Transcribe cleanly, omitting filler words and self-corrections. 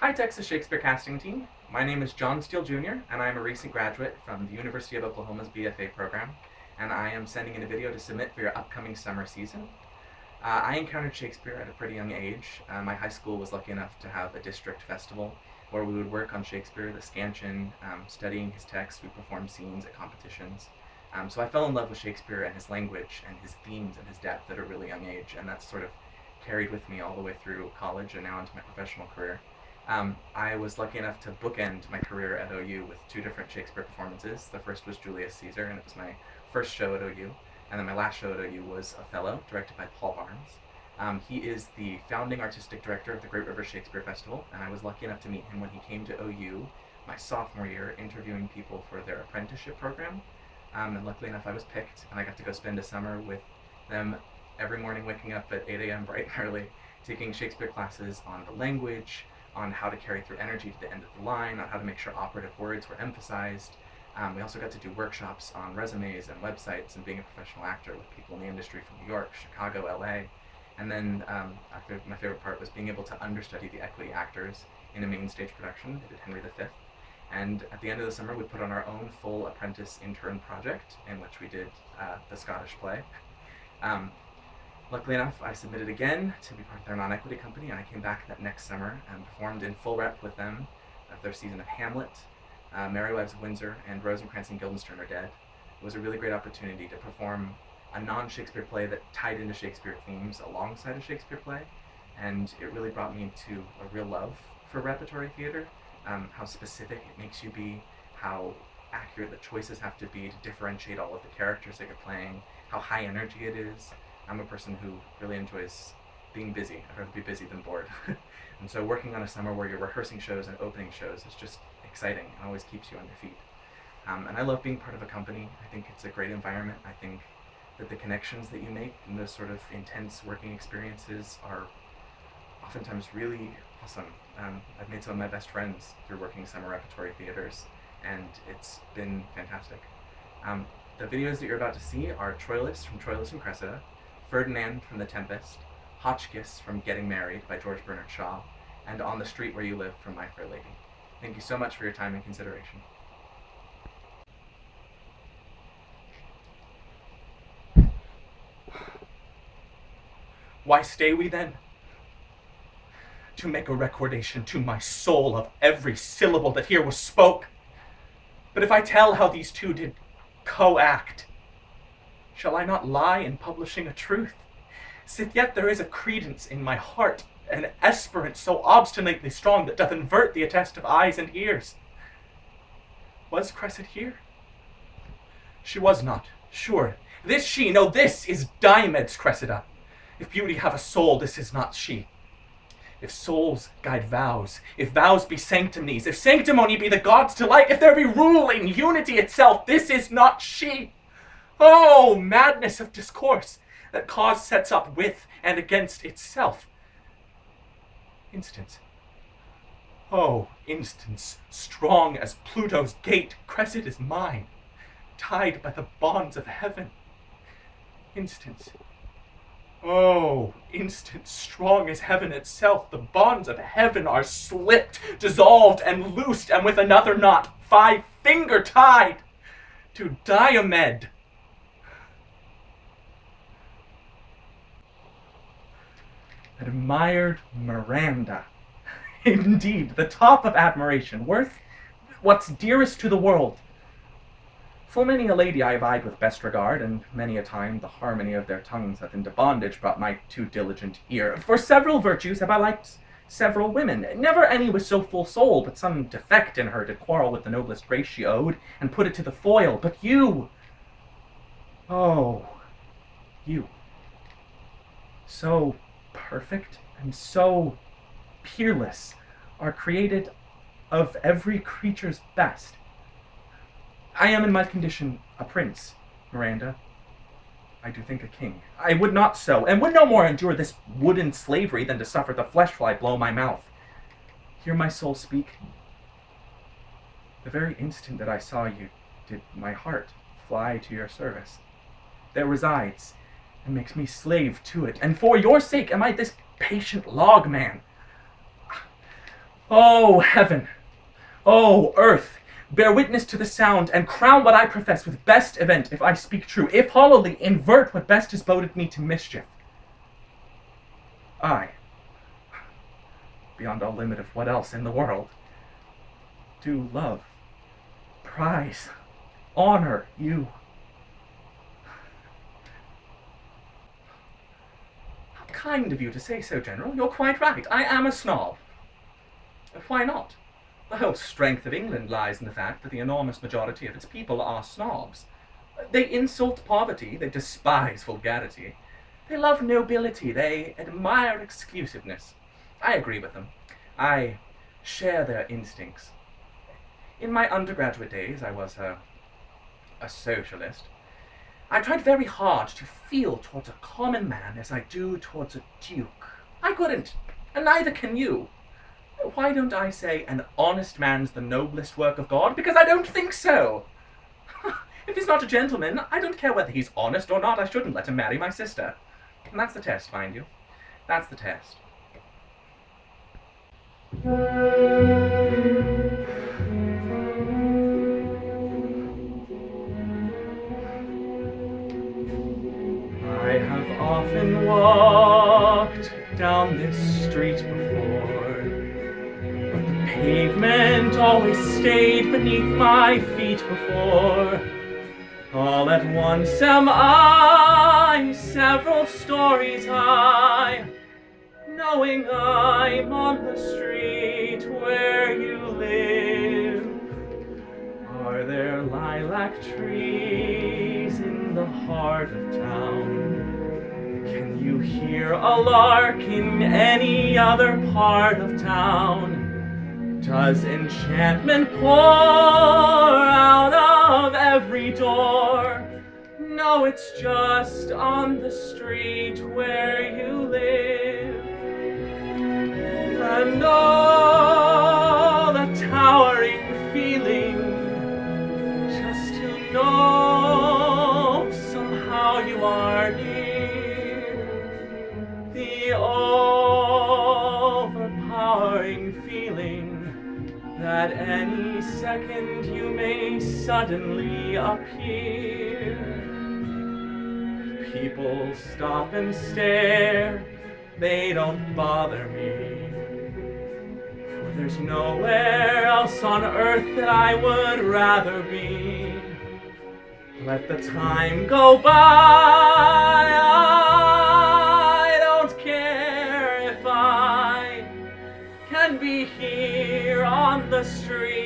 Hi, Texas Shakespeare casting team. My name is John Steele Jr., and I am a recent graduate from the University of Oklahoma's BFA program, and I am sending in a video to submit for your upcoming summer season. I encountered Shakespeare at a pretty young age. My high school was lucky enough to have a district festival where we would work on Shakespeare, the scansion, studying his text. We performed scenes at competitions. So I fell in love with Shakespeare and his language and his themes and his depth at a really young age, and that's sort of carried with me all the way through college and now into my professional career. I was lucky enough to bookend my career at OU with two different Shakespeare performances. The first was Julius Caesar, and it was my first show at OU. And then my last show at OU was Othello, directed by Paul Barnes. He is the founding artistic director of the Great River Shakespeare Festival, and I was lucky enough to meet him when he came to OU my sophomore year, interviewing people for their apprenticeship program. And luckily enough, I was picked, and I got to go spend a summer with them every morning, waking up at 8 a.m. bright and early, taking Shakespeare classes on the language, on how to carry through energy to the end of the line, on how to make sure operative words were emphasized. We also got to do workshops on resumes and websites and being a professional actor with people in the industry from New York, Chicago, LA. And then my favorite part was being able to understudy the equity actors in a main stage production. I did Henry V. And at the end of the summer, we put on our own full apprentice intern project in which we did the Scottish play. Luckily enough, I submitted again to be part of their non-equity company, and I came back that next summer and performed in full rep with them of their season of Hamlet, Merry Wives of Windsor, and Rosencrantz and Guildenstern Are Dead. It was a really great opportunity to perform a non-Shakespeare play that tied into Shakespeare themes alongside a Shakespeare play, and it really brought me into a real love for repertory theater, how specific it makes you be, how accurate the choices have to be to differentiate all of the characters that you're playing, how high energy it is. I'm a person who really enjoys being busy. I'd rather be busy than bored. And so working on a summer where you're rehearsing shows and opening shows is just exciting and always keeps you on your feet. And I love being part of a company. I think it's a great environment. I think that the connections that you make in those sort of intense working experiences are oftentimes really awesome. I've made some of my best friends through working summer repertory theaters, and it's been fantastic. The videos that you're about to see are Troilus from Troilus and Cressida, Ferdinand from The Tempest, Hotchkiss from Getting Married by George Bernard Shaw, and On the Street Where You Live from My Fair Lady. Thank you so much for your time and consideration. Why stay we then? To make a recordation to my soul of every syllable that here was spoke. But if I tell how these two did co-act, shall I not lie in publishing a truth? Sith yet there is a credence in my heart, an esperance so obstinately strong that doth invert the attest of eyes and ears. Was Cressida here? She was not, sure. This she, no, this is Diomed's Cressida. If beauty have a soul, this is not she. If souls guide vows, if vows be sanctimonies, if sanctimony be the god's delight, if there be rule in unity itself, this is not she. Oh, madness of discourse, that cause sets up with and against itself. Instance. Oh, instance, strong as Pluto's gate, Cressida is mine, tied by the bonds of heaven. Instance. Oh, instance, strong as heaven itself, the bonds of heaven are slipped, dissolved, and loosed, and with another knot, 5-finger tied to Diomed. Admired Miranda. Indeed, the top of admiration, worth what's dearest to the world. Full many a lady I have eyed with best regard, and many a time the harmony of their tongues hath into bondage brought my too diligent ear. For several virtues have I liked several women, never any with so full soul, but some defect in her did quarrel with the noblest grace she owed, and put it to the foil. But you, oh, you, so perfect and so peerless, are created of every creature's best. I am in my condition a prince, Miranda. I do think a king. I would not so, and would no more endure this wooden slavery than to suffer the flesh fly blow my mouth. Hear my soul speak. The very instant that I saw you did my heart fly to your service. There resides, and makes me slave to it, and for your sake am I this patient log man. O heaven! O earth! Bear witness to the sound, and crown what I profess with best event, if I speak true. If hollowly, invert what best has boded me to mischief. I, beyond all limit of what else in the world, do love, prize, honor you. How kind of you to say so, General. You're quite right. I am a snob. Why not? The whole strength of England lies in the fact that the enormous majority of its people are snobs. They insult poverty, they despise vulgarity, they love nobility, they admire exclusiveness. I agree with them. I share their instincts. In my undergraduate days, I was a socialist. I tried very hard to feel towards a common man as I do towards a duke. I couldn't, and neither can you. Why don't I say an honest man's the noblest work of God? Because I don't think so. If he's not a gentleman, I don't care whether he's honest or not. I shouldn't let him marry my sister. And that's the test, mind you. That's the test. I have often walked down this street before, but the pavement always stayed beneath my feet before. All at once am I several stories high, knowing I'm on the street where you live. Are there lilac trees in the heart of town? Can you hear a lark in any other part of town? Does enchantment pour out of every door? No, it's just on the street where you live. And oh, the towering feeling, just to know somehow you are near. The overpowering feeling that any second you may suddenly appear. People stop and stare, they don't bother me, for there's nowhere else on earth that I would rather be. Let the time go by, I don't care if I can be here on the street